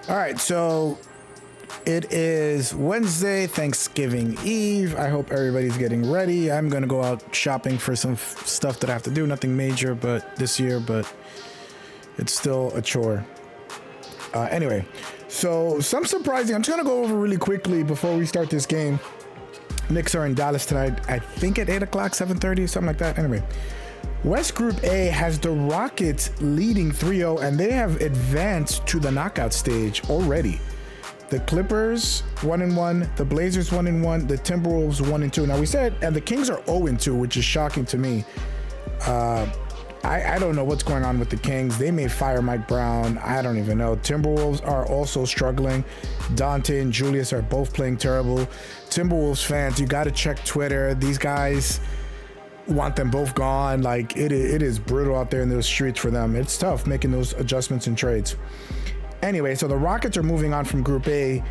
All right, so it is Wednesday, Thanksgiving Eve. I hope everybody's getting ready. I'm going to go out shopping for some stuff that I have to do. Nothing major but this year, but it's still a chore. Anyway, so some surprising. I'm just going to go over really quickly before we start this game. Knicks are in Dallas tonight, I think at 8 o'clock, 7:30, something like that. Anyway, West Group A has the Rockets leading 3-0, and they have advanced to the knockout stage already. The Clippers 1-1, the Blazers 1-1, the Timberwolves 1-2. Now we said, and the Kings are 0-2, which is shocking to me. I don't know what's going on with the Kings. They may fire Mike Brown. I don't even know. Timberwolves are also struggling. Dante and Julius are both playing terrible. Timberwolves fans, you got to check Twitter. These guys want them both gone. Like it is brutal out there in those streets for them. It's tough making those adjustments and trades. Anyway, so the Rockets are moving on from Group A.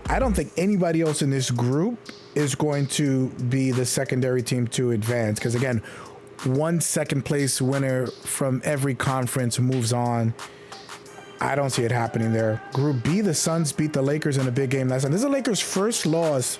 I don't think anybody else in this group is going to be the secondary team to advance, because again, one second place winner from every conference moves on. I don't see it happening there. Group B, the Suns beat the Lakers in a big game last night. This is the Lakers' first loss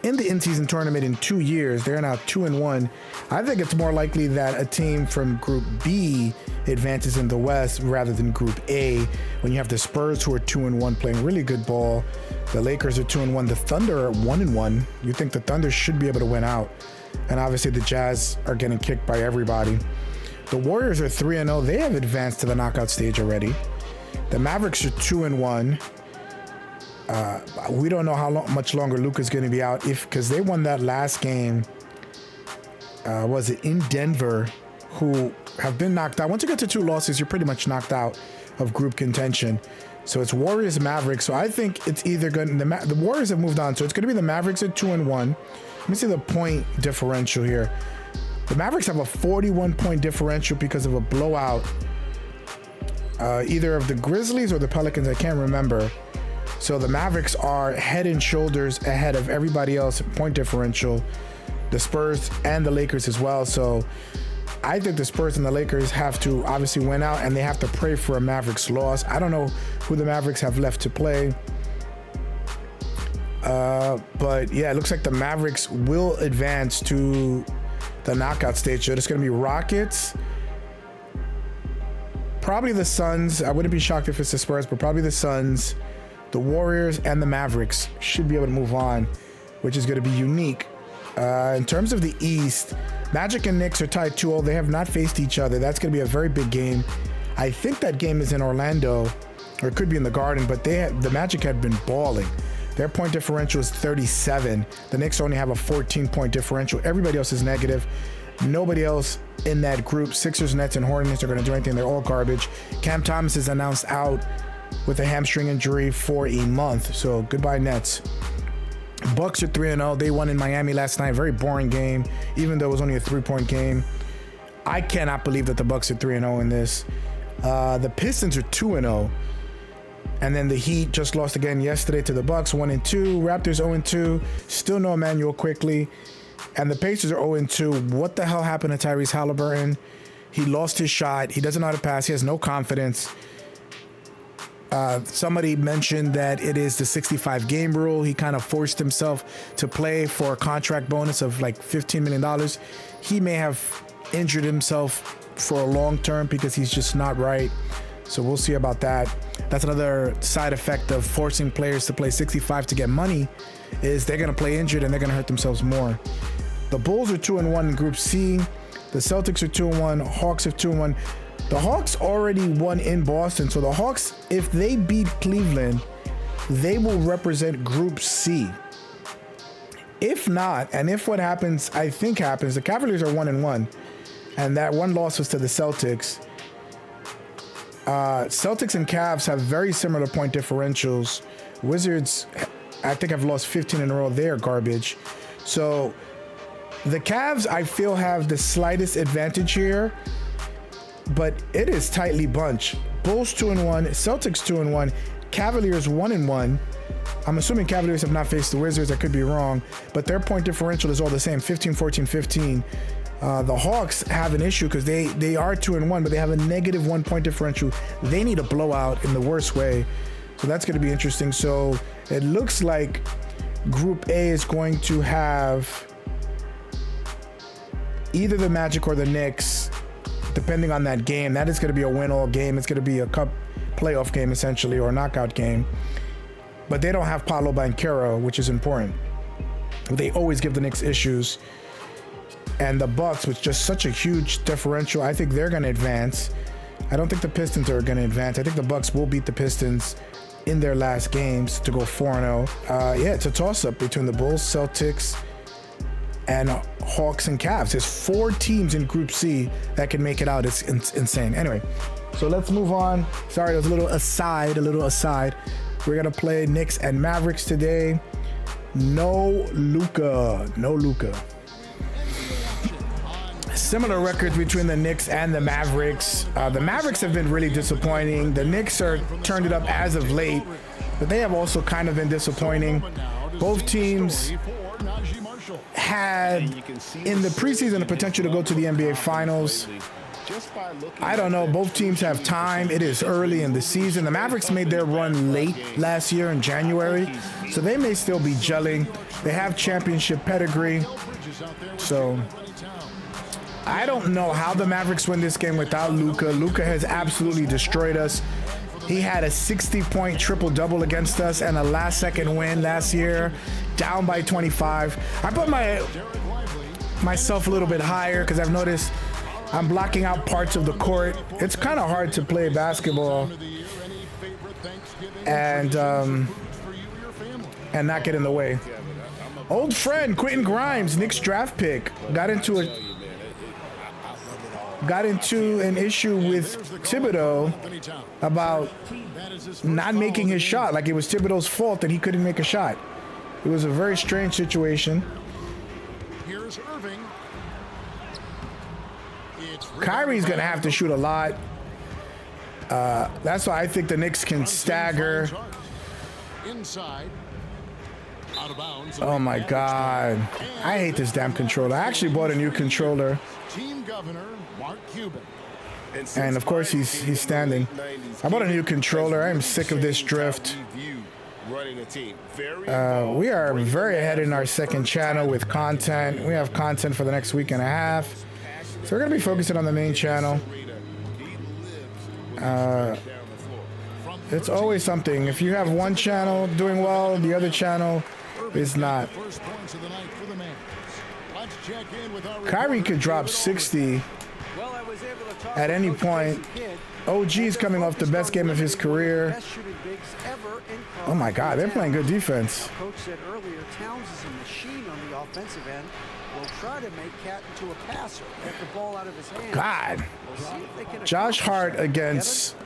in the in-season tournament in 2 years. They're now 2-1. I think it's more likely that a team from Group B advances in the West rather than Group A, when you have the Spurs, who are 2-1, playing really good ball. The Lakers are 2-1. The Thunder are 1-1. You think the Thunder should be able to win out. And obviously the Jazz are getting kicked by everybody. The Warriors are 3-0. They have advanced to the knockout stage already. The Mavericks are 2-1. We don't know how much longer Luka is going to be out, because they won that last game. Was it in Denver? Who have been knocked out. Once you get to 2 losses, you're pretty much knocked out of group contention. So it's Warriors Mavericks. So I think it's either going to the Warriors have moved on. So it's going to be the Mavericks at 2-1. Let me see the point differential here. The Mavericks have a 41-point differential because of a blowout, either of the Grizzlies or the Pelicans. I can't remember. So the Mavericks are head and shoulders ahead of everybody else in point differential, the Spurs and the Lakers as well. So I think the Spurs and the Lakers have to obviously win out, and they have to pray for a Mavericks loss. I don't know who the Mavericks have left to play. But yeah, it looks like the Mavericks will advance to the knockout stage. So it's going to be Rockets, probably the Suns. I wouldn't be shocked if it's the Spurs, but probably the Suns, the Warriors, and the Mavericks should be able to move on, which is going to be unique. In terms of the East, Magic and Knicks are tied 2-0. They have not faced each other. That's going to be a very big game. I think that game is in Orlando, or it could be in the Garden, but the Magic had been balling. Their point differential is 37. The Knicks only have a 14-point differential. Everybody else is negative. Nobody else in that group, Sixers, Nets, and Hornets, are going to do anything. They're all garbage. Cam Thomas is announced out with a hamstring injury for a month. So goodbye, Nets. Bucks are 3-0. They won in Miami last night. Very boring game, even though it was only a 3-point game. I cannot believe that the Bucks are 3-0 in this. The Pistons are 2-0. And then the Heat just lost again yesterday to the Bucks, 1-2. Raptors 0-2. Still no Emmanuel Quickly. And the Pacers are 0-2. What the hell happened to Tyrese Halliburton? He lost his shot. He doesn't know how to pass. He has no confidence. Somebody mentioned that it is the 65 game rule. He kind of forced himself to play for a contract bonus of like $15 million. He may have injured himself for a long term because he's just not right. So we'll see about that. That's another side effect of forcing players to play 65 to get money, is they're going to play injured and they're going to hurt themselves more. The Bulls are 2-1 in Group C. The Celtics are 2-1. Hawks are 2-1. The Hawks already won in Boston. So the Hawks, if they beat Cleveland, they will represent Group C. If not, and if what happens, I think happens, the Cavaliers are 1-1. And that one loss was to the Celtics. Celtics and Cavs have very similar point differentials. Wizards, I think, have lost 15 in a row. They are garbage. So the Cavs, I feel, have the slightest advantage here, but it is tightly bunched. Bulls 2-1, Celtics 2-1, Cavaliers 1-1. I'm assuming Cavaliers have not faced the Wizards. I could be wrong, but their point differential is all the same, 15, 14, 15. The Hawks have an issue because they are 2-1, but they have a negative 1 point differential. They need a blowout in the worst way. So that's going to be interesting. So it looks like Group A is going to have either the Magic or the Knicks, depending on that game. That is going to be a win-all game. It's going to be a cup playoff game, essentially, or a knockout game. But they don't have Paolo Banchero, which is important. They always give the Knicks issues. And the Bucks, with just such a huge differential, I think they're going to advance. I don't think the Pistons are going to advance. I think the Bucks will beat the Pistons in their last games to go 4-0. Yeah, it's a toss-up between the Bulls, Celtics, and Hawks and Cavs. There's 4 teams in Group C that can make it out. It's insane. Anyway, so let's move on. Sorry, there's a little aside. We're going to play Knicks and Mavericks today. No Luka. Similar records between the Knicks and the Mavericks. The Mavericks have been really disappointing. The Knicks are turned it up as of late, but they have also kind of been disappointing. Both teams had in the preseason the potential to go to the NBA Finals. I don't know. Both teams have time. It is early in the season. The Mavericks made their run late last year in January, so they may still be gelling. They have championship pedigree. So I don't know how the Mavericks win this game without Luka. Luka has absolutely destroyed us. He had a 60-point triple-double against us and a last-second win last year, down by 25. I put myself a little bit higher because I've noticed I'm blocking out parts of the court. It's kind of hard to play basketball and not get in the way. Old friend Quentin Grimes, Knicks draft pick, got into an issue with Thibodeau about not making his shot. Like it was Thibodeau's fault that he couldn't make a shot. It was a very strange situation. Here's Irving. Kyrie's going to have to shoot a lot. That's why I think the Knicks can stagger. Inside. Out of bounds. Oh my God. I hate this damn controller. I actually bought a new controller. Team governor Mark Cuban. And of course he's standing. I bought a new controller. I'm sick of this drift. We are very ahead in our second channel with content. We have content for the next week and a half. So we're going to be focusing on the main channel. It's always something. If you have one channel doing well, the other channel is not. Kyrie could drop 60 at any point. OG is coming off the best game of his career. Oh my God, they're playing good defense. Coach said earlier, Towns is a machine on the offensive end. Will try to make Cat into a passer, get the ball out of his hands. God. Josh Hart against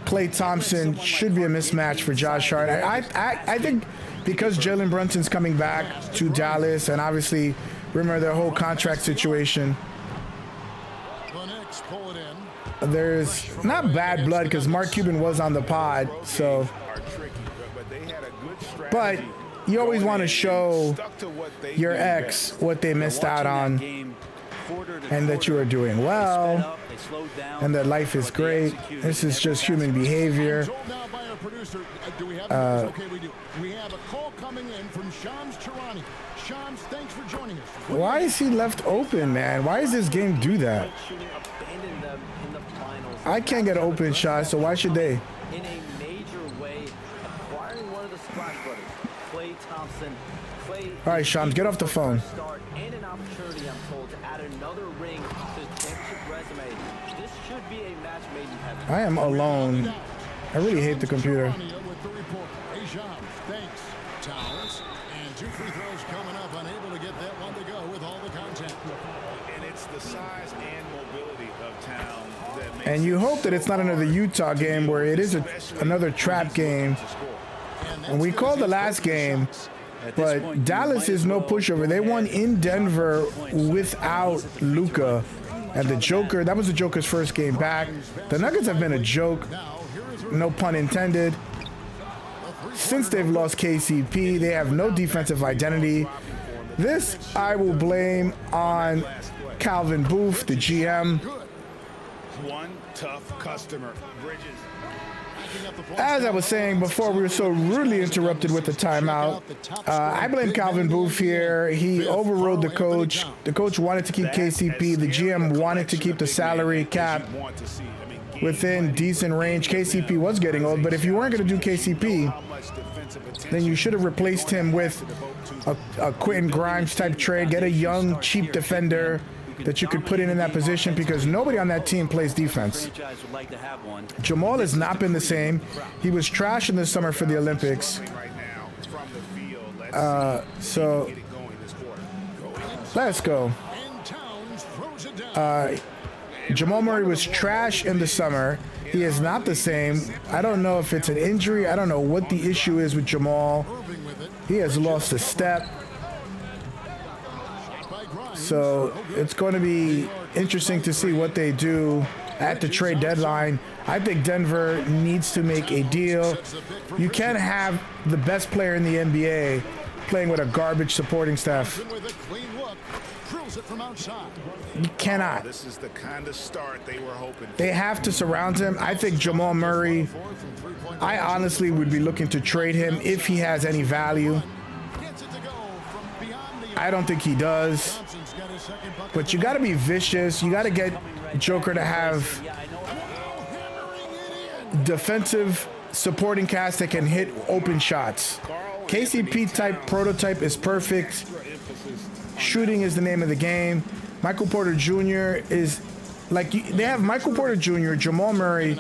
Klay Thompson should be a mismatch for Josh Hart. I think because Jalen Brunson's coming back to Dallas, and obviously remember their whole contract situation, there's not bad blood because Mark Cuban was on the pod, so. But you always want to show your ex what they missed out on and that you are doing well and that life is great. This is just human behavior. We have a call coming in from Shams Charani. Shams, thanks for joining us. Why is he left open, man? Why does this game do that? I can't get open shots, so why should they? In a major way, acquiring one of the Splash Brothers, Klay Thompson. All right, Shams, get off the phone. And an opportunity, I'm told, to add another ring to his championship resume. This should be a match made in heaven. I am alone. I really hate the computer. Hey, Shams, thanks. Towers and 2 free throws coming up, unable to get that one to go with all the contact. And it's the size and mobility of Town that makes. And you hope that it's not another Utah game where it is another trap game. And we called the last game, but Dallas is no pushover. They won in Denver without Luka. And the Joker, that was the Joker's first game back. The Nuggets have been a joke, no pun intended. Since they've lost KCP, they have no defensive identity. This I will blame on Calvin Booth, the GM. One tough customer. Bridges. As I was saying before, we were so rudely interrupted with the timeout. I blame Calvin Booth here. He overruled the coach. The coach wanted to keep KCP. The GM wanted to keep the salary cap within decent range. KCP was getting old, but if you weren't going to do KCP, then you should have replaced him with a Quentin Grimes type trade. Get a young, cheap defender that you could put in that position, because nobody on that team plays defense. Jamal has not been the same. He was trash in the summer for the Olympics. So let's go. Jamal Murray was trash in the summer. He is not the same. I don't know if it's an injury. I don't know what the issue is with Jamal. He has lost a step. So it's going to be interesting to see what they do at the trade deadline. I think Denver needs to make a deal. You can't have the best player in the NBA playing with a garbage supporting staff. You cannot. This is the kind of start they were hoping. They have to surround him. I think Jamal Murray, I honestly would be looking to trade him if he has any value. I don't think he does. But you got to be vicious. You got to get Joker to have defensive supporting cast that can hit open shots. KCP type prototype is perfect. Shooting is the name of the game. Michael Porter Jr. is like, they have Michael Porter Jr., Jamal Murray,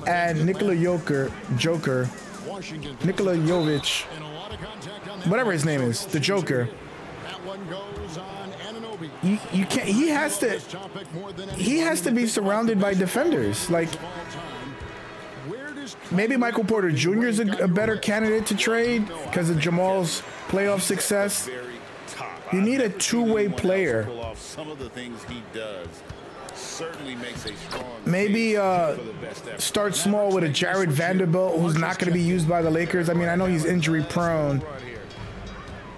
and Nikola Joker, Nikola Jovic, whatever his name is, the Joker. You can't. He has to be surrounded by defenders. Like, maybe Michael Porter Jr. is a better candidate to trade because of Jamal's playoff success. You need a two-way player. Some of the things he does certainly makes a strong maybe start small with a Jared Vanderbilt, who's not going to be used by the Lakers. I mean, I know he's injury prone.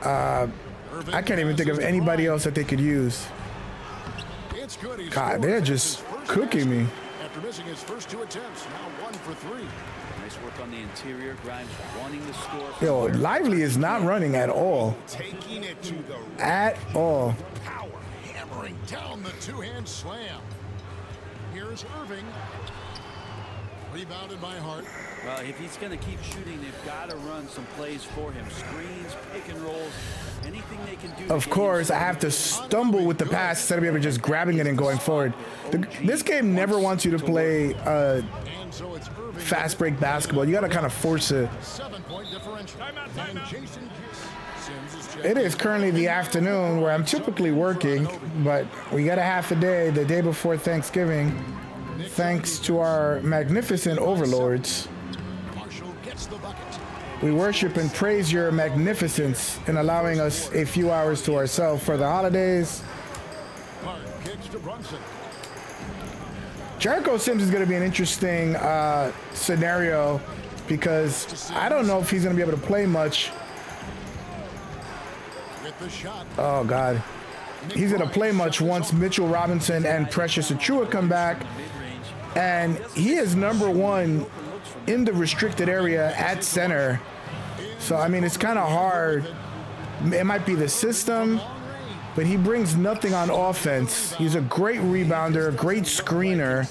I can't even think of anybody else that they could use. God, they're just cooking me. After missing his first two attempts, now 1 for 3. Nice work on the interior. Grimes wanting to score. Yo, Lively is not running at all. taking it to the At all. Power hammering down the two-hand slam. Here's Irving. Rebounded by Hart. Well, if he's going to keep shooting, they've got to run some plays for him. Screens, pick and rolls, anything they can do. Of course, I have to stumble with the pass instead of being just grabbing it and going forward. This game never wants you to play fast break basketball. You got to kind of force it. 7-point differential. And Jason It is currently the afternoon where I'm typically working, but we got a half a day, the day before Thanksgiving, thanks to our magnificent overlords. Marshall gets the bucket. We worship and praise your magnificence in allowing us a few hours to ourselves for the holidays. Hart kicks to Brunson. Jericho Sims is going to be an interesting scenario because I don't know if he's going to be able to play much. With the shot. Oh, God. He's going to play much once Mitchell Robinson and Precious Achiuwa come back. And he is number one in the restricted area at center. So, I mean, it's kind of hard. It might be the system, but he brings nothing on offense. He's a great rebounder, a great screener,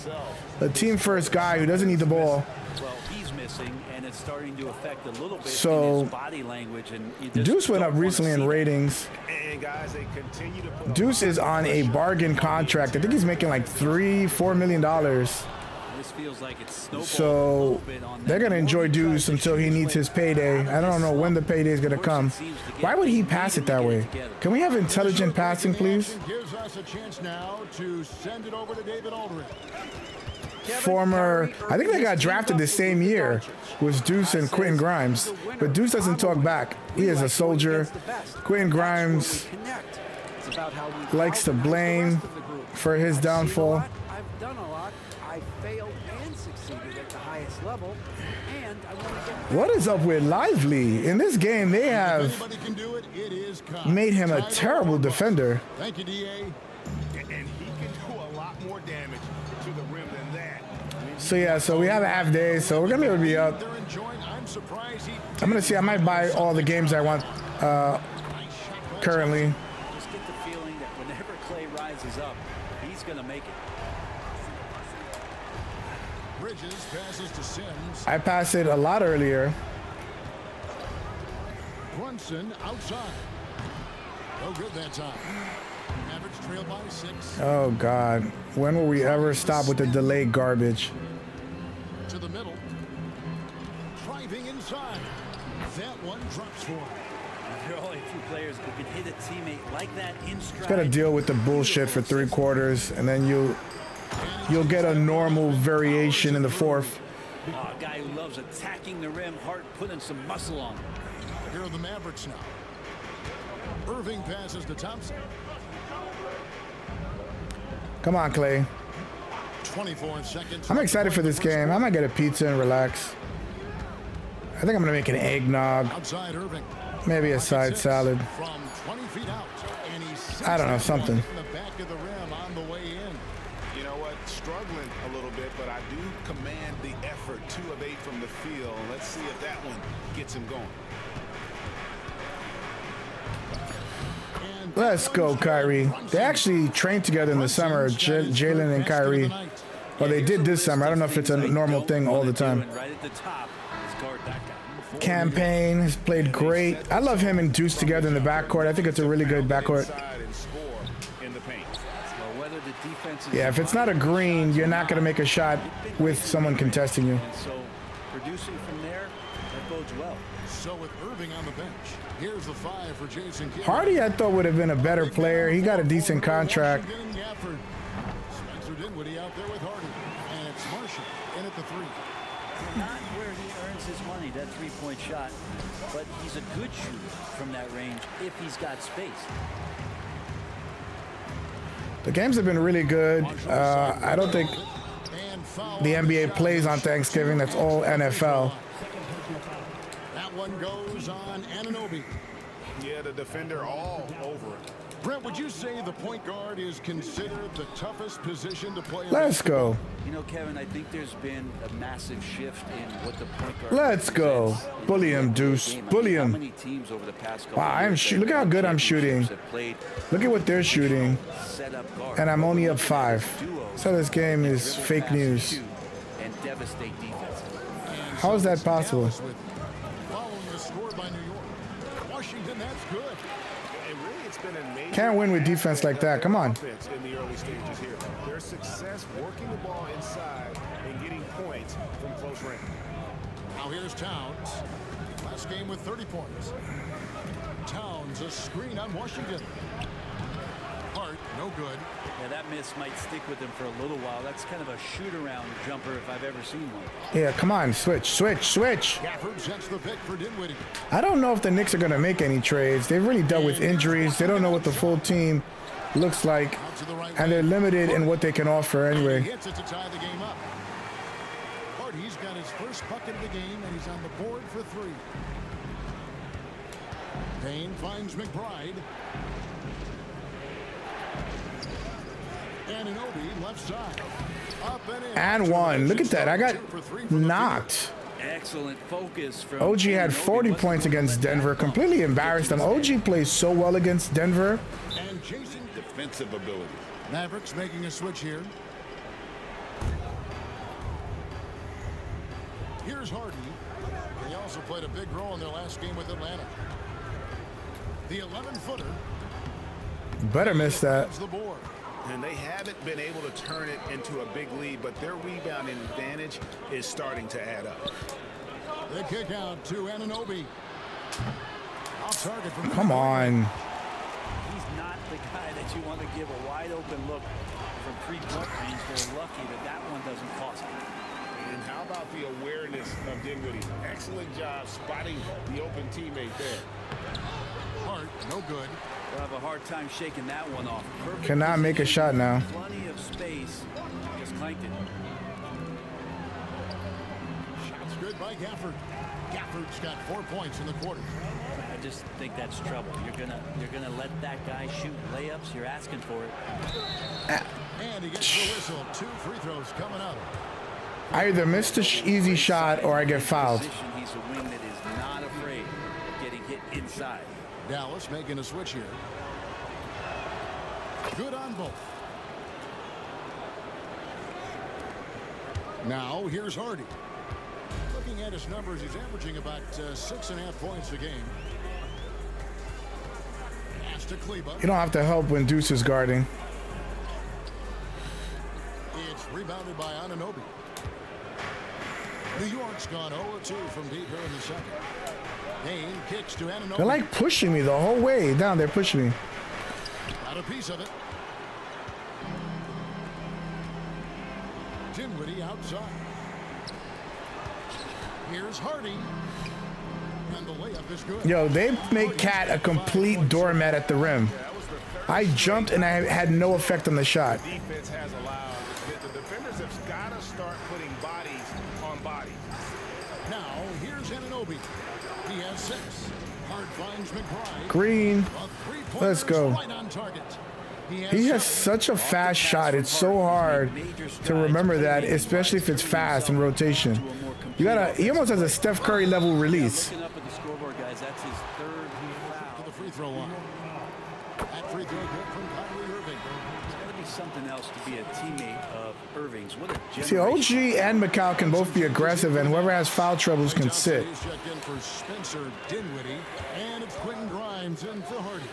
a team-first guy who doesn't need the ball. Well, he's missing, and it's starting to affect a little bit So, in his body language. And Deuce went up recently in ratings. and guys, they continue to put Deuce is on a bargain contract. I think he's making like $3-4 million. this feels like it's snowballed a So little bit on they're going to enjoy Deuce until he needs his payday. I don't know when the payday is going to come. Why would he pass it that way? Can we have intelligent passing, please? Gives us a chance now to send it over to David Aldridge. Former, I think they got drafted the same year, was Deuce and Quentin Grimes. But Deuce doesn't talk back. He is a soldier. Quentin Grimes likes to blame for his downfall. I've done a lot. I failed and succeeded at the highest level. And I want to get What is up with Lively? In this game, they have Anybody can do it. It is Cobb. made him a terrible defender. Thank you, DA. And he can do a lot more damage to the rim than that. So yeah, so we have a half day, so we're gonna be able to be up. They're enjoying. I'm surprised he. I'm gonna see. I might buy all the games I want currently. Just get the feeling that whenever Clay rises up, he's going to make it. Bridges passes to Sims. I passed it a lot earlier. Brunson outside. No good that time. Mavericks trail by 6. Oh God, when will we ever stop with the delayed garbage? To the middle. Driving inside. That one drops for him. There are only a few players who can hit a teammate like that in stride. Got to deal with the bullshit for 3 quarters, and then you'll get a normal variation in the fourth. A guy who loves attacking the rim, hard putting some muscle on. Here are the Mavericks now. Irving passes to Thompson. Come on, Clay. 24 seconds. I'm excited for this game. I might get a pizza and relax. I think I'm gonna make an eggnog, Outside Irving. maybe a side salad. From 20 feet out. And he's I don't know, something. in the back of the rim on the way in. You know what? Struggling a little bit, but I do command the effort. 2 of 8 from the field. Let's see if that one gets him going. And Let's go, Kyrie. They actually trained together in the summer, Jalen and Kyrie. Well, they did this summer. I don't know if it's a normal thing all the time. Right at the top is guard that guy. Campaign has played great. I love him and Deuce together in the backcourt. I think it's a really good backcourt. Inside and score in the paint. Well, whether the defense is Yeah, if it's not a green, you're not going to make a shot with someone contesting you. And so producing from there, that bodes well. So with Irving on the bench, here's the 5 for Jason Kidd. Hardy, I thought, would have been a better player. He got a decent contract. Washington and Gafford. Spencer Dinwiddie out there with Hardy. And it's Marshall in at the 3. Not where he earns his money, that three-point shot, but he's a good shooter from that range if he's got space. The games have been really good. I don't think And foul the on NBA shot. plays on Thanksgiving. That's all NFL. That one goes on Anunoby. Yeah, the defender all over it. Brent, would you say the point guard is considered the toughest position to play in? Let's go. You know, Kevin, I think there's been a massive shift in what the point guard Let's go. represents Bully in him, the Deuce. game. I mean, Bully how him. many teams over the past couple Wow, of I'm years look how good I'm shooting. have played Look at what they're shooting. set up guard. And I'm only up Looking at 5. duos So this game that is dribble fake past the news. shoot and devastate defense. How is that possible? Dallas with following the score by New York. Washington, that's good. And really, it's been a major Can't win with defense like that. Come on. offense in the early stages here. Their success working the ball inside and getting points from close range. Now here's Towns. Last game with 30 points. Towns, a screen on Washington. Hart, no good. Yeah, that miss might stick with him for a little while. That's kind of a shoot-around jumper if I've ever seen one. Yeah, come on. Switch. Gafford sets the pick for Dinwiddie. I don't know if the Knicks are going to make any trades. They've really dealt with injuries. They don't know what the full team looks like. Out to the right And they're wing. limited in what they can offer He anyway. hits it to tie the game up. Hardy's got his first bucket of the game, and he's on the board for 3. Payne finds McBride. Anunoby left side. Up and in. And one. Look at that. I got 2 for 3 from the knocked. Excellent focus from OG had Anunoby. 40 Wasn't points against Denver. Completely embarrassed them. OG plays so well against Denver. field. And Jason Defensive ability. Mavericks making a switch here. Here's Hardy. He also played a big role in their last game with Atlanta. The 11-footer Better miss that. grabs the board. And they haven't been able to turn it into a big lead, but their rebounding advantage is starting to add up. The kick out to Anunoby. Off target from Come on. He's not the guy that you want to give a wide open look from three-point range. They're lucky that that one doesn't cost them. And how about the awareness of Dinwiddie? Excellent job spotting the open teammate there. Hart, no good. They'll have a hard time shaking that one off. Perfect Cannot make a position, shot now. Plenty of space. Just clanked it. good by Gafford. Gafford's got 4 points in the quarter. I just think that's trouble. You're gonna let that guy shoot layups. You're asking for it. And he gets the whistle. 2 free throws coming up. I either miss the easy shot or I get fouled. He's a wing that is not afraid of getting hit inside. Dallas making a switch here. Good on both. Now here's Hardy. Looking at his numbers, he's averaging about 6.5 points a game. Pass to Kleba. You don't have to help when Deuce is guarding. It's rebounded by Anunoby. New York's gone 0-2 from deep here in the second. Kane kicks to Anunoby. They're like pushing me the whole way down. They're pushing me. Got a piece of it. Dinwiddie outside. Here's Hardy. And the layup is good. Yo, they make Cat a complete doormat at the rim. I jumped and I had no effect on the shot. Defense has allowed. The defenders have got to start putting bodies on bodies. Now, here's Anunoby. He has 6. Hard finds McBride. Green. Let's go. Right on target. He has such a fast shot. It's so hard to remember that, especially if it's fast in rotation. You gotta. He almost has a Steph Curry level release. Looking up at the scoreboard, guys. That's his 3rd foul. To the free throw line. That free throw good from Kyrie Irving. It's got to be something else to be a teammate of Irving's. What a See, OG and Macau can both be aggressive, and whoever has foul troubles can sit. He's checked in for Spencer Dinwiddie, and it's Quentin Grimes in for Hardy.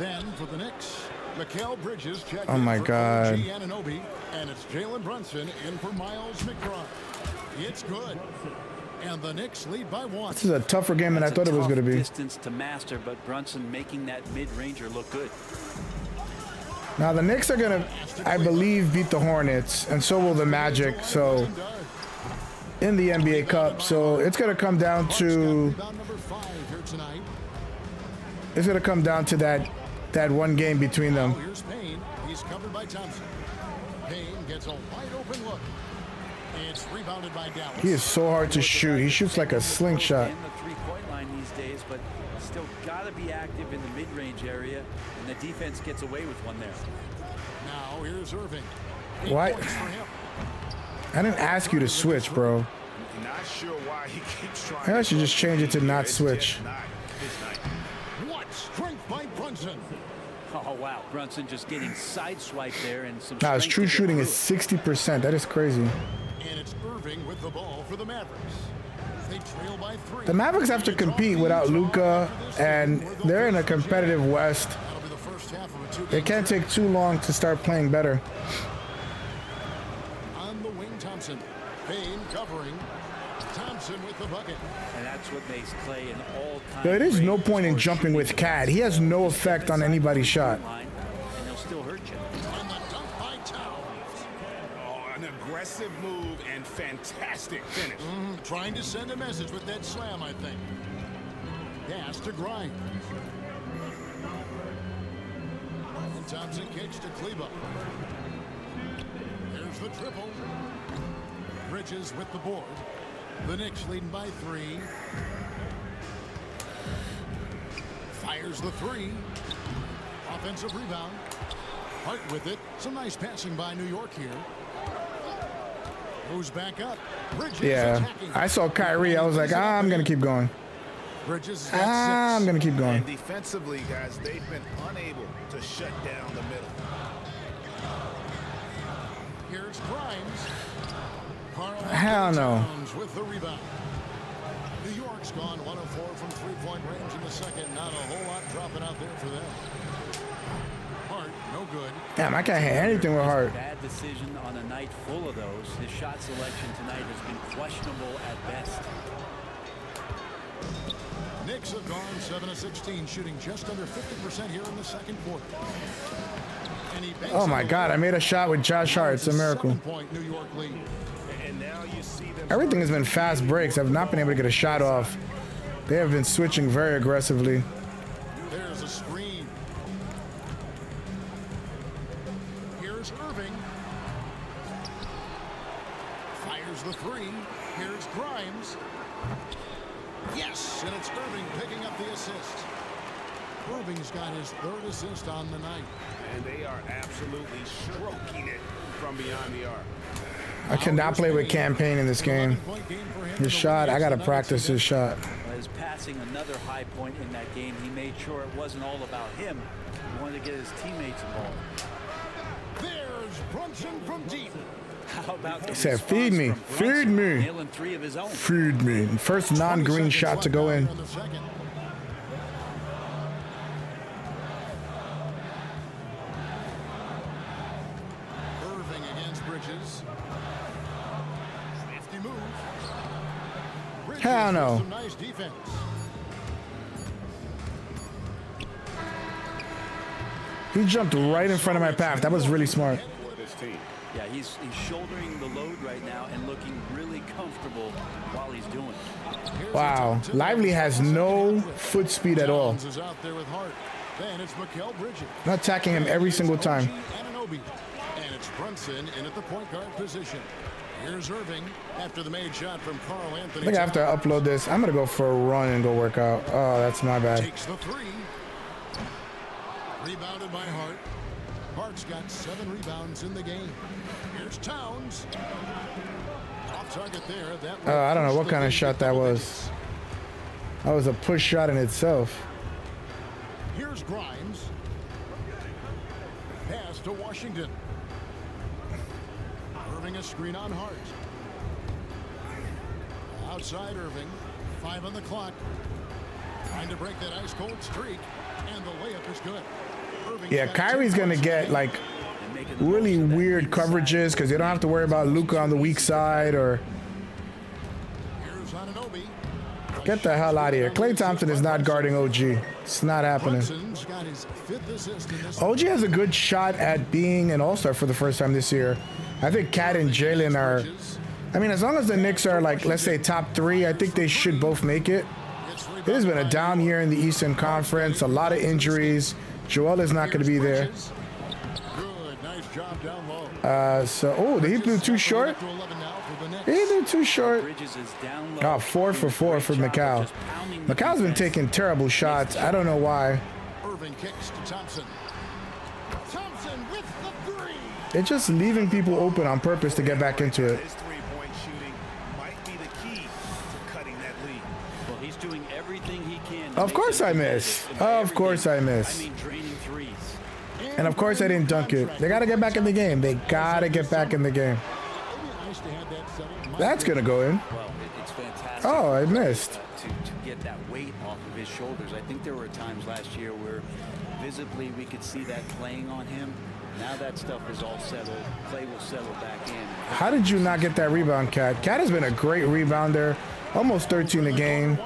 Then for the Knicks, Mikal Bridges checked Oh my in for God. OG Anunoby, and it's Jalen Brunson in for Miles McBride. It's good, and the Knicks lead by 1. This is a tougher game than I thought it was going to be. Distance to master, but Brunson making that mid-ranger look good. Now the Knicks are going to, I believe, beat the Hornets, and so will the Magic. So in the NBA Cup, so it's going to come down to. Rebound number 5 here tonight. It's going to come down to that one game between Now them. here's Payne. He's covered by Thompson. Payne gets a wide open look. It's rebounded by Dallas. He is so hard to shoot. He shoots like a slingshot. In the three-point line these days, but still got to be active in the mid-range area, and the defense gets away with one there. Now here's Irving. What? 8 points for him. I didn't ask you to switch, bro. Not sure why he keeps trying. Maybe I should just change it to not switch. What strength by Brunson. Oh, wow. Brunson just getting sideswiped there, and some Now his strength true to get shooting through is it. 60%. That is crazy. And it's Irving with the ball for the Mavericks. They trail by 3. The Mavericks have to compete without Luka, and they're in a competitive West. That'll be the first half of a 2-game It can't take too long to start playing better. on the wing. Thompson. Payne covering. Thompson with the bucket. And that's what makes Clay an all-time. There is no great point in as far as jumping with shooting Cat. goes. He has no effect on anybody's shot. Line, and he'll still hurt you. And the dunk by Towns. Oh, an aggressive move and fantastic finish. Trying to send a message with that slam, I think. Pass to Grimes. And Thompson kicks to Kleba. There's the triple. Bridges with the board. The Knicks leading by 3. Fires the 3. Offensive rebound. Hart with it. Some nice passing by New York here. Moves back up. Bridges Yeah, attacking. I saw Kyrie. I was like, I'm going to keep going. Bridges has got 6. I'm going to keep going. And defensively, guys, they've been unable to shut down the middle. Here's Grimes. Hell no. Towns with the rebound. New York's gone 104 from three-point range in the second. Not a whole lot dropping out there for them. Hart, no good. Damn, I can't hit anything with Hart. Bad decision on a night full of those. His shot selection tonight has been questionable at best. Knicks have gone 7 of 16, shooting just under 50% here in the second quarter. And he banks Oh my it God, I made a shot with Josh Hart. It's a miracle. 7-point New York lead. And now you see them. Everything has been fast breaks. I've not been able to get a shot off. They have been switching very aggressively. There's a screen. Here's Irving. Here's the three. Here's Grimes. Yes, and it's Irving picking up the assist. Irving's got his third assist on the night. And they are absolutely stroking it from beyond the arc. I cannot play with campaign in this game. His shot, I gotta practice his shot. His passing, another high point in that game. He made sure it wasn't all about him. He wanted to get his teammates involved. There's Brunson from deep. How about He said, feed me, feed me, nailing 3 of his own. feed me. First non-green shot to go in. Irving against Bridges. Swifty move. Bridges Hell no. with some nice defense. He jumped right in front of my path. That was really smart. For this team. Yeah, he's shouldering the load right now and looking really comfortable while he's doing it. Wow. Lively has no foot speed at all. Is out there with Hart. Then it's Mikal Bridges. I'm attacking him every single time. And it's Brunson in at the point guard position. Here's Irving after the made shot from Carl Anthony. I think after I upload this, I'm gonna go for a run and go work out. Oh, that's my bad. Takes the three. Rebounded by Hart. Hart's got 7 rebounds in the game. Here's Towns. Off target there. That I don't know what kind of shot that was. That was a push shot in itself. Here's Grimes. Pass to Washington. Irving a screen on Hart. Outside Irving. 5 on the clock. Trying to break that ice cold streak. And the layup is good. Yeah, Kyrie's gonna get like really weird coverages because they don't have to worry about Luka on the weak side or. Get the hell out of here. Klay Thompson is not guarding OG. It's not happening. OG has a good shot at being an all-star for the first time this year. I think Cat and Jalen are. I mean, as long as the Knicks are like, let's say top 3, I think they should both make it. It has been a down year in the Eastern Conference. A lot of injuries. Joel is not going to be there. Oh, did he do too short? He did too short. Oh, 4 for 4 for Mikal. Mikal's been taking terrible shots. I don't know why. Irving kicks to Thompson. Thompson with the three. They're just leaving people open on purpose to get back into it. His three-point shooting might be the key to cutting that lead. Well, he's doing everything he can. Of course I miss. Of course I miss. I mean, draining threes. And of course I didn't dunk it. They got to get back in the game. They got to get back in the game. That's going to go in. Well, it's fantastic. Oh, I missed. To get that weight off of his shoulders. I think there were times last year where visibly we could see that playing on him. Now that stuff is all settled. Clay will settle back in. How did you not get that rebound, Cat? Cat has been a great rebounder. Almost 13 a game.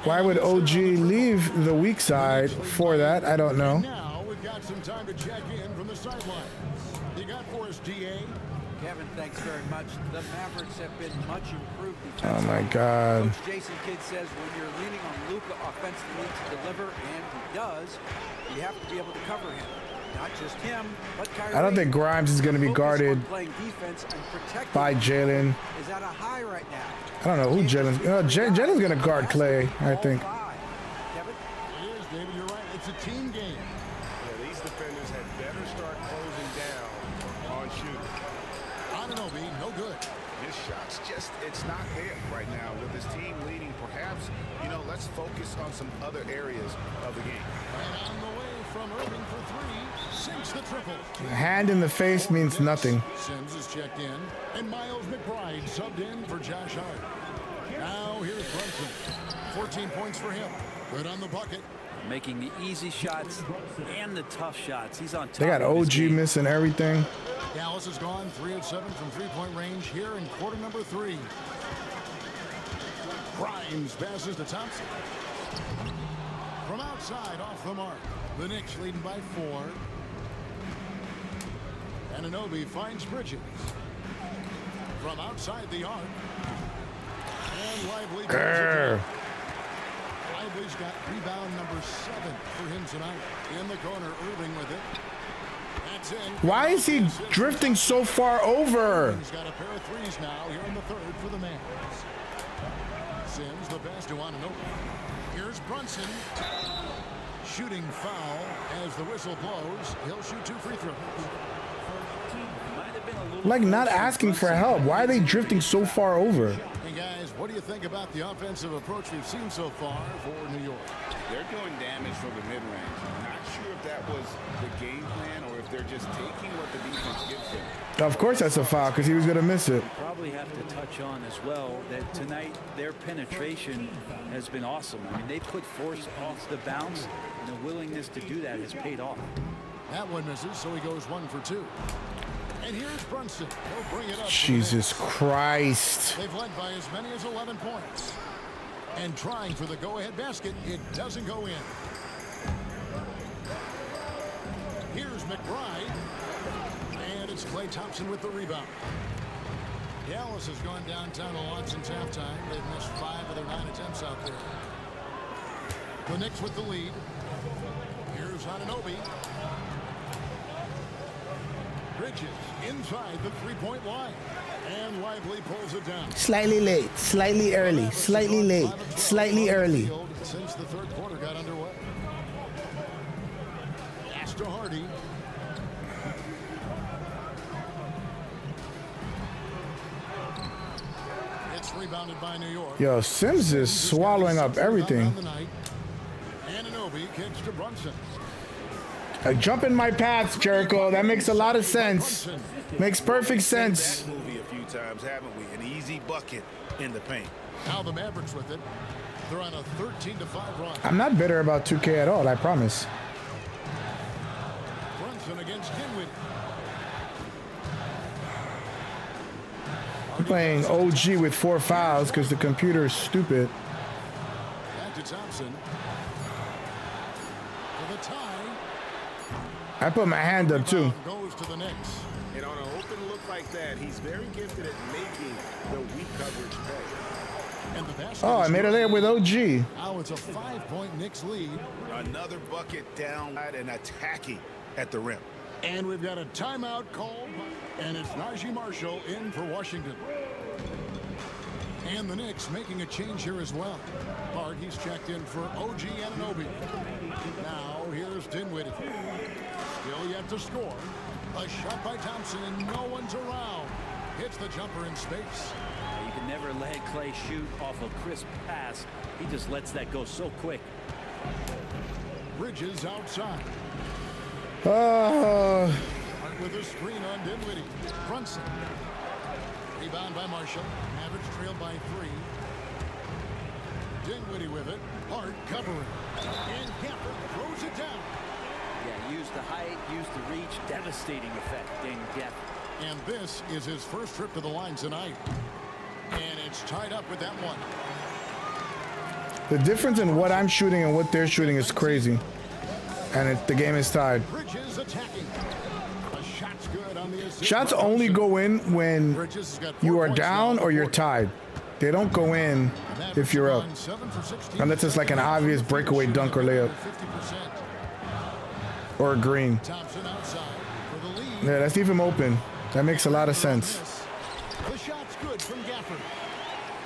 Why would OG leave the weak side for that? I don't know. Now we've got some time to check in from the sideline. You got for us, DA. Kevin, thanks very much. The Mavericks have been much improved Oh defensively. my God. Coach Jason Kidd says when you're leaning on Luka offensively to deliver, and he does, you have to be able to cover him. Not just him, but Kyrie. I don't think Grimes is going to be guarded by Jalen. Is at a high right now. I don't know who Jalen's. Jalen's going to guard Clay, I think. Kevin? It is, David. You're right. It's a team game. Yeah, these defenders had better start closing down on shooting. Anunoby, no good. His shot's just, it's not there right now with his team leading. Perhaps, let's focus on some other areas of the game. And on the way from Irving for three, sinks the triple. A hand in the face means nothing. Sims is checked in, and Miles McBride subbed in for Josh Hart. Now here's Brunson. 14 points for him. Good on the bucket. Making the easy shots and the tough shots. He's on top. They got OG missing everything. Dallas has gone 3 of 7 from three-point range here in quarter number 3. Grimes passes to Thompson. From outside, off the mark. The Knicks leading by 4. Anunoby finds Bridges. From outside the arc. And Lively. Lively's got rebound number 7 for him tonight. In the corner, Irving with it. Back It's in. Why is he drifting so far over? He's got a pair of threes now here in the third for the Mavs. Sims the pass to Anunoby. Here's Brunson. Shooting foul as the whistle blows. He'll shoot 2 free throws. Like not asking for help. Why are they drifting so far over? Hey guys, what do you think about the offensive approach we've seen so far for New York? They're doing damage from the mid-range. I'm not sure if that was the game plan or if they're just taking what the defense gives them. Of course that's a foul because he was going to miss it. Probably have to touch on as well that tonight their penetration has been awesome. I mean, they put force off the bounce, and the willingness to do that has paid off. That one misses, so he goes 1 for 2. And here's Brunson. He'll bring it up. Jesus Christ. They've led by as many as 11 points. And trying for the go-ahead basket, it doesn't go in. Here's McBride. And it's Klay Thompson with the rebound. Dallas has gone downtown a lot since halftime. They've missed 5 of their 9 attempts out there. The Knicks with the lead. Here's Anunoby. Bridges inside the three-point line. And Lively pulls it down. Slightly late, slightly early, slightly late, slightly early. Since the third quarter got underway. Pass to Hardy. It's rebounded by New York. Yo, Sims is swallowing up everything. Anunoby kicks to Brunson. Jump in my path, Jericho. That makes a lot of sense. Makes perfect sense. That movie a few times, haven't we? An easy bucket in the paint. Now the Mavericks with it. They're on a 13-5 run. I'm not bitter about 2K at all, I promise. Brunson against Dinwiddie. I'm playing OG with 4 fouls because the computer is stupid. Back to Thompson. For the tie. I put my hand up too. Goes to the Knicks. And on an open look like that, he's very gifted at making the weak coverage pay. And the basket Oh, I made a layup with OG. Now it's a 5-point Knicks lead. Another bucket down and attacking at the rim. And we've got a timeout called. And it's Najee Marshall in for Washington. And the Knicks making a change here as well. Hart, he's checked in for OG Anunoby. Now here's Dinwiddie. Still yet to score. A shot by Thompson and no one's around. Hits the jumper in space. You can never let Klay shoot off a crisp pass. He just lets that go so quick. Bridges outside. With a screen on Dinwiddie. Brunson. Rebound by Marshall. Mavericks trailed by 3. Dinwiddie with it. Hart covering. And Gafford throws it down. Yeah, use the height, use the reach. Devastating effect, Daniel Gafford. And this is his first trip to the line tonight. And it's tied up with that one. The difference in what I'm shooting and what they're shooting is crazy. And the game is tied. Bridges attacking. A shot's good on the assist. Shots only go in when you are down or you're tied. They don't go in if you're up. Unless it's like an obvious breakaway dunk or layup. Or a green. Yeah, let's leave him open. That makes a lot of sense. The shot's good from Gafford.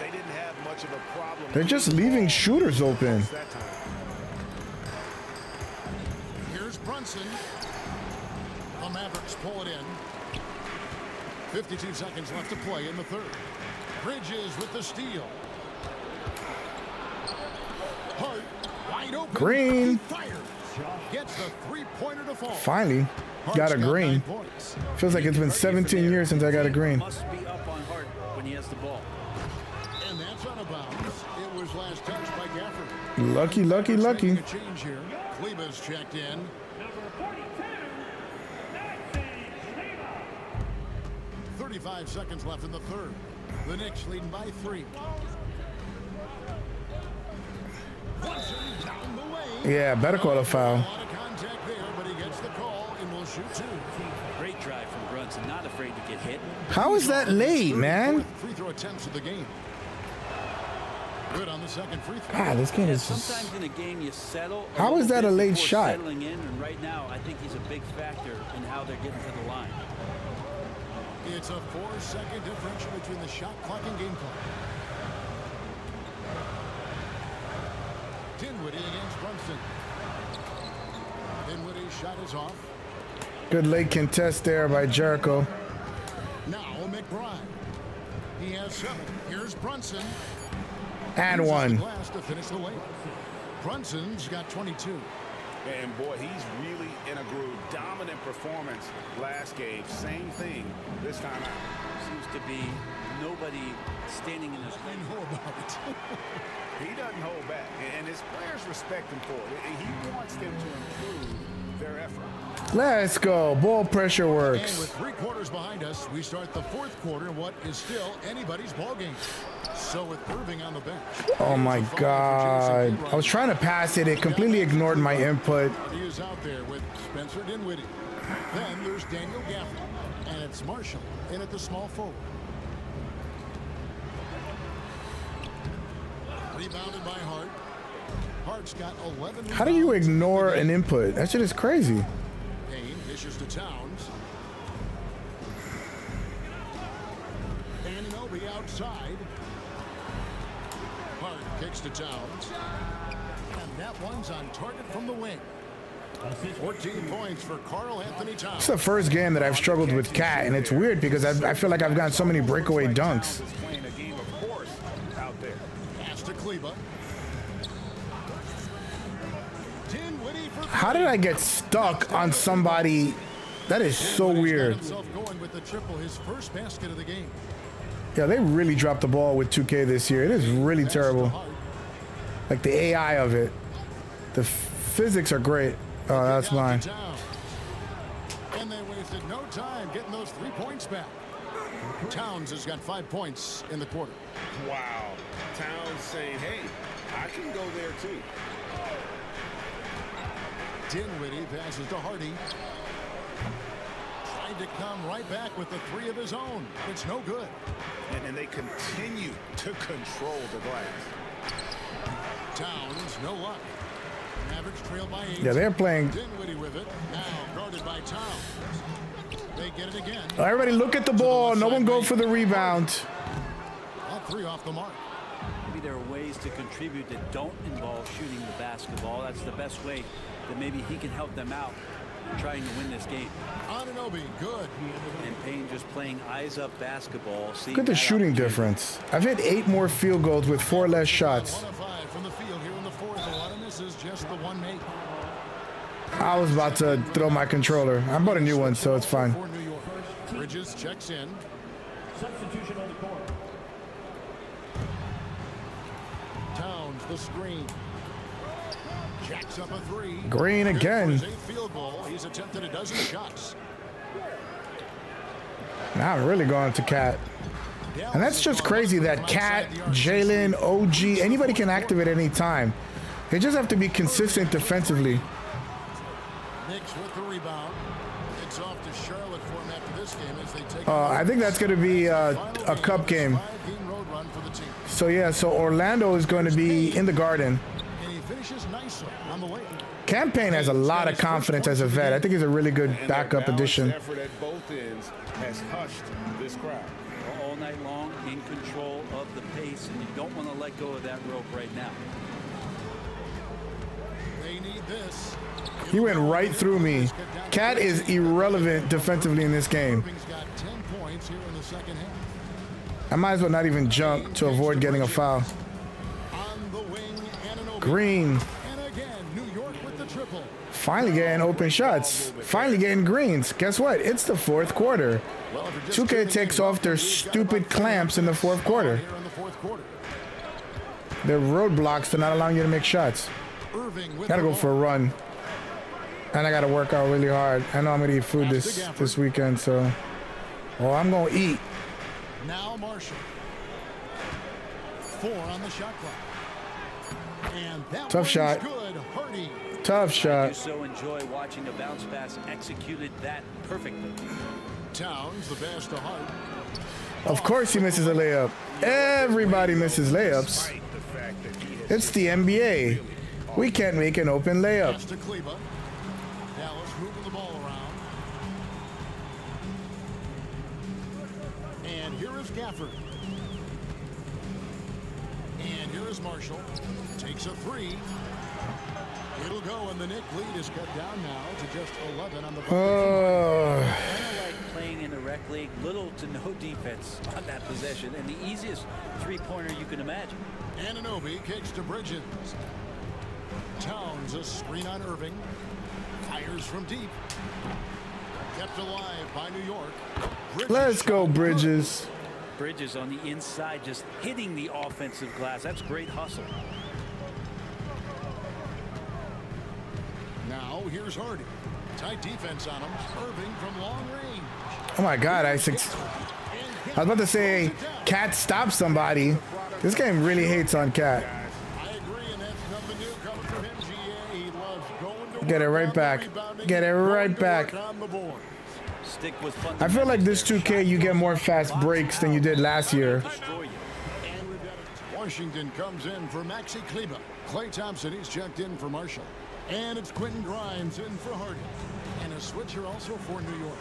They didn't have much of a problem. They're just leaving shooters open. Here's Brunson. The Mavericks pull it in. 52 seconds left to play in the third. Bridges with the steal. Hart wide open. Green. He fires. Gets the three-pointer to fall. Finally, got a green. Feels like it's been 17 years since I got a green. Must be up on Hart when he has the ball. And that's out of bounds. It was last touched by Gafford. Lucky, lucky, lucky. A change here. Kleba's checked in. Number 42, 35 seconds left in the third. The Knicks leading by 3. Brunson down the lane. Yeah, better call a foul. A lot of contact there, but he gets the call and will shoot 2. Great drive from Brunson, not afraid to get hit. How is that late, man? Free throw attempts of the game. Good on the second free throw. God, this game Yeah, is just... sometimes in a game you settle. How is that a late before shot? Settling in, and right now, I think he's a big factor in how they're getting to the line. It's a 4-second differential between the shot clock and game clock. Dinwiddie against Brunson. Dinwiddie's shot is off. Good late contest there by Jericho. Now McBride. He has 7. Here's Brunson. And Uses the one. glass to finish the layup. Brunson's got 22. And boy, he's really in a groove. Dominant performance last game. Same thing this time out. Seems to be nobody standing in his I lane. know about it. He doesn't hold back, and his players respect him for it. He wants them to improve their effort. Let's go. Ball pressure And works. with 3 quarters behind us, we start the 4th quarter in what is still anybody's ball game. So with Irving on the bench. Oh my here's a foul for God. Jason I was trying to pass it. It completely ignored my input. He is out there with Spencer Dinwiddie. Then there's Daniel Gaffney. And it's Marshall in at the small forward. Rebounded by Hart. Hart's got 11 How do you rebounds. ignore an input? That shit is crazy. Payne dishes to Towns. Anunoby outside. Hart kicks to Towns. And that one's on target from the wing. 14 points for Karl Anthony Towns. It's the first game that I've struggled with Cat, and it's weird because I feel like I've gotten so many breakaway dunks. Towns is playing a game of course out there. Pass to Kleba. Dinwiddie for How did I get stuck on somebody? That is so Dinwiddie's got weird. himself going with the triple, his first basket of the game. Yeah, they really dropped the ball with 2K this year. It is really Pass to terrible. Hart. Like the AI of it. The physics are great. Oh, that's Kick out mine. to Towns. And they wasted no time getting those 3 points back. Towns has got 5 points in the quarter. Wow. Towns saying, hey, I can go there too. Dinwiddie passes to Hardy. Tried to come right back with the 3 of his own. But it's no good. And they continue to control the glass. Towns, no luck. Mavericks trail by 8. Yeah, they're playing. Dinwiddie with it. Now guarded by Towns. They get it again. Everybody look at the ball. No one go for the rebound. All 3 off the mark. Maybe there are ways to contribute that don't involve shooting the basketball. That's the best way that maybe he can help them out in trying to win this game. Anunoby, good. And Payne just playing eyes-up basketball. Look at the shooting difference. I've hit 8 more field goals with 4 less shots. 1 of 5 from the field here in the 4th. A lot of misses, just the 1 made. I was about to throw my controller. I bought a new one, so it's fine. For New York. Bridges checks in. Substitution on the court. Towns, the screen. Jacks up a 3. Green Good again. for his 8th field goal. He's attempted a dozen shots. Now I'm really going to Cat. And that's just crazy that Cat, Jalen, OG, anybody can activate at any time. They just have to be consistent defensively. Knicks with the rebound. It's off to Charlotte for him after this game as they take I think that's going to be a cup game. 5-game road run for the team. So yeah, so Orlando is going to be in the Garden. And he finishes nicely on the way. Campaign has a lot of confidence as a vet. I think he's a really good And their backup balanced addition. effort at both ends has hushed this crowd. All night long, in control of the pace, and you don't want to let go of that rope right now. They need this. He went right through me. Cat is irrelevant defensively in this game. Irving's got 10 points here in the second half. I might as well not even jump to avoid getting a foul. On the wing, Anunoby. Green. And again, New York with the triple. Finally getting open shots. Finally getting greens. Guess what? It's the 4th quarter. Well, if you're just 2K tuning takes in, off their we've got stupid about clamps in the 4th quarter. Here in the 4th quarter. They're roadblocks to not allowing you to make shots. Irving with Gotta the go for a ball. run. And I gotta work out really hard. I know I'm gonna eat food this weekend, so. Well, I'm gonna eat. Now Marshall. 4 on the shot clock. And that Tough one's shot. good. Hardy. Tough I shot. do so enjoy watching a bounce pass executed that perfectly. Towns, the pass to Hart. Of course he misses a layup. Everybody misses layups. Despite the fact It's the NBA. We can't make an open layup. Pass to Kleba. Dallas moving the ball around. And here is Gafford. And here is Marshall. Takes a three. It'll go, and the Knicks lead is cut down now to just 11 on the Kind of like playing in the rec league, little to no defense on that possession, and the easiest three-pointer you can imagine. Anunoby kicks to Bridges. Towns a screen on Irving. Fires from deep. Kept alive by New York. Bridges Let's go, shot Bridges. Bridges on the inside, just hitting the offensive glass. That's great hustle. Now here's Hardy. Tight defense on him. Irving from long range. Oh my God, I was about to say, Cat stop somebody. This game really hates on Cat. I agree, and that's nothing new coming from him. GA, he loves going to Get it work right on the back. rebounding, Get it going right to back. work on the board. Stick with I feel like this 2K, you get more fast breaks than you did last year. destroy you. And we've got it. Washington comes in for Maxi Kleba. Klay Thompson, he's checked in for Marshall. And it's Quentin Grimes in for Hardy. And a switcher also for New York.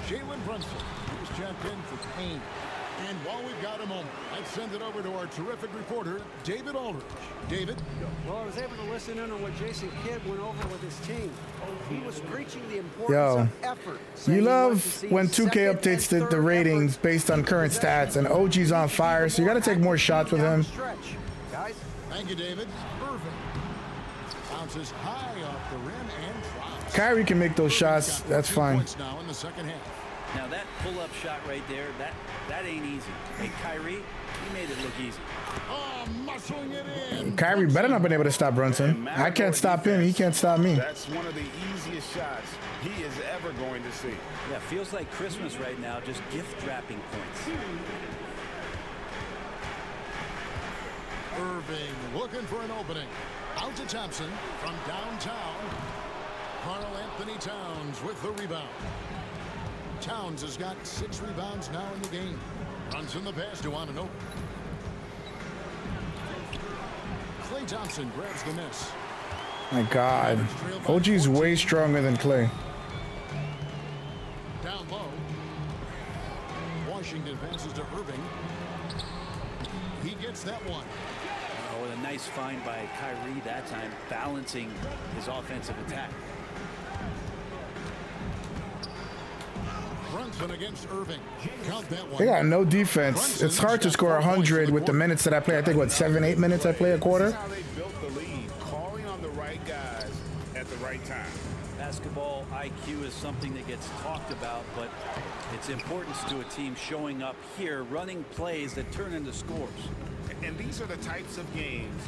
Jalen Brunson, who's checked in for Payne. And while we've got a moment, let's send it over to our terrific reporter, David Aldridge. David? Well, I was able to listen in on what Jason Kidd went over with his team. He was preaching the importance Yo, of effort. saying You he wanted to love see when second 2K and updates the third ratings efforts based on current stats, and OG's on fire, so you got to take more shots with him. Stretch. Guys, Thank you, David. Irving bounces high off the rim and drops. Kyrie can make those shots. That's 2 fine. points now in the second half. Now that pull-up shot right there, that ain't easy. Hey, Kyrie, he made it look easy. Oh, muscling it in. Kyrie better not been able to stop Brunson. I can't stop him. He can't stop me. That's one of the easiest shots he is ever going to see. Yeah, feels like Christmas right now, just gift-wrapping points. Irving looking for an opening. Out to Thompson from downtown. Karl Anthony Towns with the rebound. Towns has got 6 rebounds now in the game. Runs in the pass to Anunoby. Klay Thompson grabs the miss. My God. OG's way stronger than Clay. Down low. Washington passes to Irving. He gets that one. Oh, and a nice find by Kyrie that time, balancing his offensive attack. Brunson against Irving. Count that one. They got no defense. It's hard to score 100 with the minutes that I play. I think, what, 7, 8 minutes I play a quarter? That's how they built the lead, calling on the right guys at the right time. Basketball IQ is something that gets talked about, but its importance to a team showing up here, running plays that turn into scores. And these are the types of games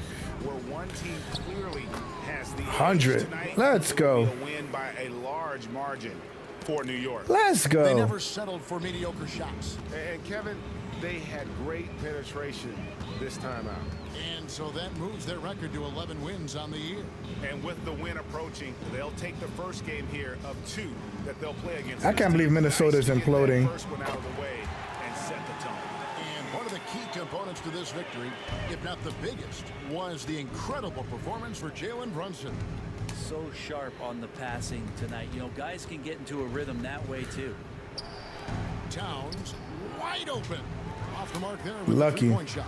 where one team clearly has the 100. Tonight, Let's it will go. be a win by a large margin for New York. Let's They go. never settled for mediocre shots. And Kevin, they had great penetration this time out. And so that moves their record to 11 wins on the year. And with the win approaching, they'll take the first game here of 2 that they'll play against. I can't believe Minnesota's Nice to get that imploding. first one out of the way and set the tone. And one of the key components to this victory, if not the biggest, was the incredible performance for Jalen Brunson. So sharp on the passing tonight. You know, guys can get into a rhythm that way too. Towns wide open. Off the mark there with Lucky. a 3-point shot.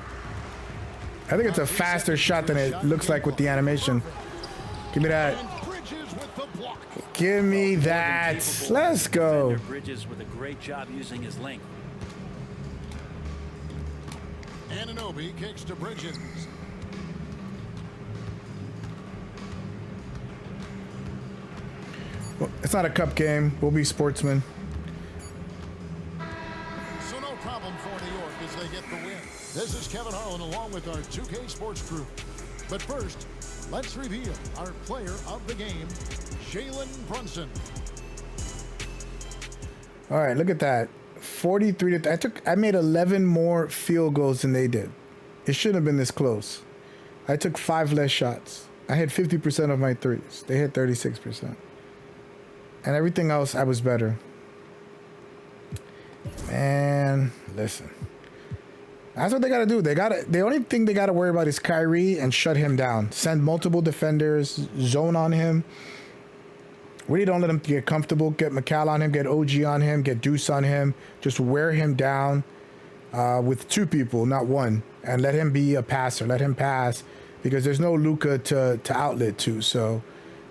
I think it's a faster shot than it looks like with the animation. Give me that. And Bridges with the block. Give me that. Let's go. Defender Bridges with a great job using his length. Anunoby kicks to Bridges. Well, it's not a cup game. We'll be sportsmen. So no problem for New York as they get the win. This is Kevin Harlan along with our 2K Sports crew. But first, let's reveal our player of the game, Jalen Brunson. All right, look at that. 43 to I made 11 more field goals than they did. It shouldn't have been this close. I took 5 less shots. I had 50% of my threes. They had 36%. And everything else, I was better. Man, listen. That's what they got to do. The only thing they got to worry about is Kyrie and shut him down. Send multiple defenders, zone on him. Really don't let him get comfortable. Get McCall on him, get OG on him, get Deuce on him. Just wear him down with 2 people, not 1. And let him be a passer. Let him pass because there's no Luka to outlet to. So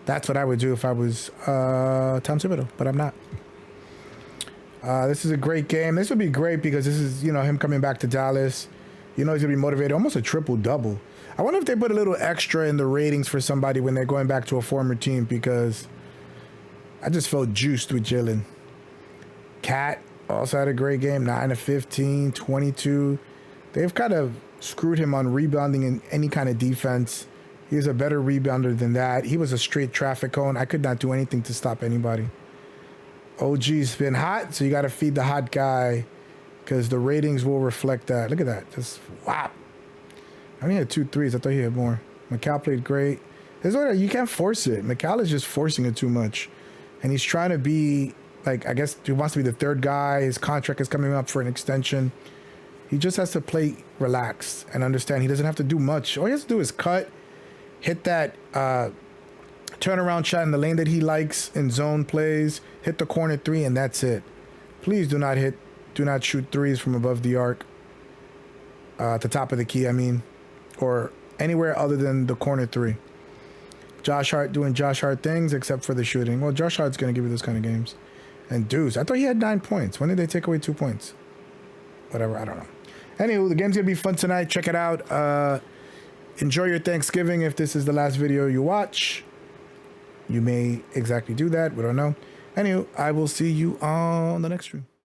that's what I would do if I was Tom Thibodeau, but I'm not. This is a great game. This would be great because this is, you know, him coming back to Dallas. You know he's going to be motivated. Almost a triple-double. I wonder if they put a little extra in the ratings for somebody when they're going back to a former team because I just felt juiced with Jalen. Cat also had a great game. 9 of 15, 22. They've kind of screwed him on rebounding in any kind of defense. He's a better rebounder than that. He was a straight traffic cone. I could not do anything to stop anybody. OG's been hot, so you got to feed the hot guy because the ratings will reflect that. Look at that. Just wow. I only had 2 threes. I thought he had more. McCall played great. You can't force it. McCall is just forcing it too much. And he's trying to be, like, I guess he wants to be the 3rd guy. His contract is coming up for an extension. He just has to play relaxed and understand he doesn't have to do much. All he has to do is cut, hit that turnaround shot in the lane that he likes in zone plays, hit the corner 3, and that's it. Please do not shoot 3s from above the arc, at the top of the key, I mean, or anywhere other than the corner 3. Josh Hart doing Josh Hart things except for the shooting. Well, Josh Hart's going to give you those kind of games. And Deuce, I thought he had 9 points. When did they take away 2 points? Whatever, I don't know. Anyway, the game's going to be fun tonight. Check it out. Enjoy your Thanksgiving if this is the last video you watch. You may exactly do that. We don't know. Anyway, I will see you on the next stream.